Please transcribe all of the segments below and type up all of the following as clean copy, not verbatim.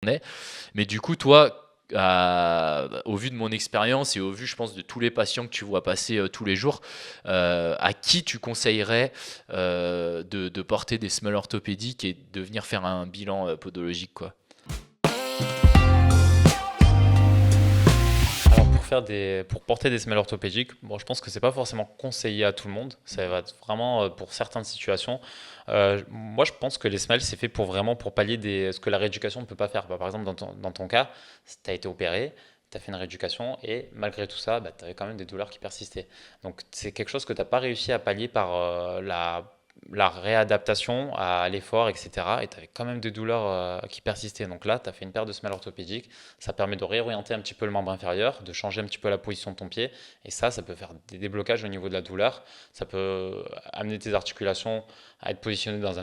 apnée. Mais du coup, toi, au vu de mon expérience et au vu, je pense, de tous les patients que tu vois passer tous les jours, à qui tu conseillerais de porter des semelles orthopédiques et de venir faire un bilan podologique, quoi? Alors pour porter des semelles orthopédiques, bon, je pense que c'est pas forcément conseillé à tout le monde. Ça va être vraiment pour certaines situations. Moi, je pense que les semelles, c'est fait pour vraiment pour pallier ce que la rééducation ne peut pas faire. Bah, par exemple, dans ton cas, tu as été opéré, tu as fait une rééducation et malgré tout ça, bah, tu avais quand même des douleurs qui persistaient. Donc c'est quelque chose que tu n'as pas réussi à pallier par la réadaptation à l'effort, etc. Et tu avais quand même des douleurs qui persistaient. Donc là, tu as fait une paire de semelles orthopédiques. Ça permet de réorienter un petit peu le membre inférieur, de changer un petit peu la position de ton pied. Et ça peut faire des déblocages au niveau de la douleur. Ça peut amener tes articulations à être positionnées dans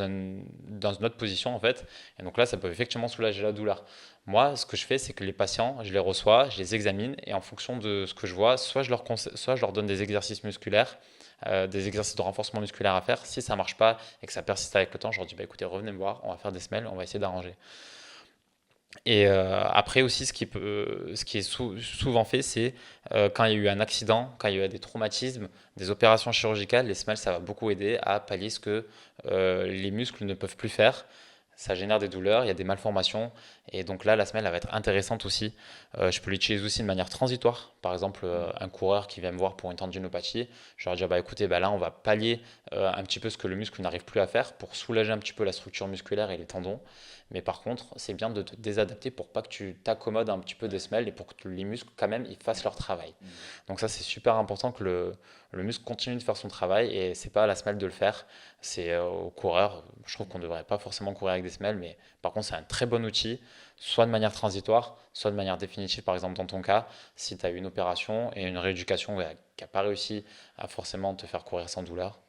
une autre position en fait. Et donc là, ça peut effectivement soulager la douleur. Moi, ce que je fais, c'est que les patients, je les reçois, je les examine et en fonction de ce que je vois, soit je leur donne des exercices musculaires, des exercices de renforcement musculaire à faire. Si ça ne marche pas et que ça persiste avec le temps, je leur dis bah, écoutez, revenez me voir, on va faire des semelles, on va essayer d'arranger. Et après aussi, ce qui est souvent fait, c'est quand il y a eu un accident, quand il y a eu des traumatismes, des opérations chirurgicales, les semelles, ça va beaucoup aider à pallier ce que les muscles ne peuvent plus faire. Ça génère des douleurs, il y a des malformations, et donc là, la semelle, elle va être intéressante aussi. Je peux l'utiliser aussi de manière transitoire. Par exemple, un coureur qui vient me voir pour une tendinopathie, je leur dis, bah, écoutez, bah, là, on va pallier un petit peu ce que le muscle n'arrive plus à faire pour soulager un petit peu la structure musculaire et les tendons. Mais par contre, c'est bien de te désadapter pour pas que tu t'accommodes un petit peu des semelles et pour que les muscles, quand même, ils fassent leur travail. Donc ça, c'est super important que le muscle continue de faire son travail et c'est pas à la semelle de le faire, c'est au coureur. Je trouve qu'on ne devrait pas forcément courir avec des semelles, mais par contre, c'est un très bon outil, soit de manière transitoire, soit de manière définitive, par exemple dans ton cas, si tu as eu une opération et une rééducation qui n'a pas réussi à forcément te faire courir sans douleur.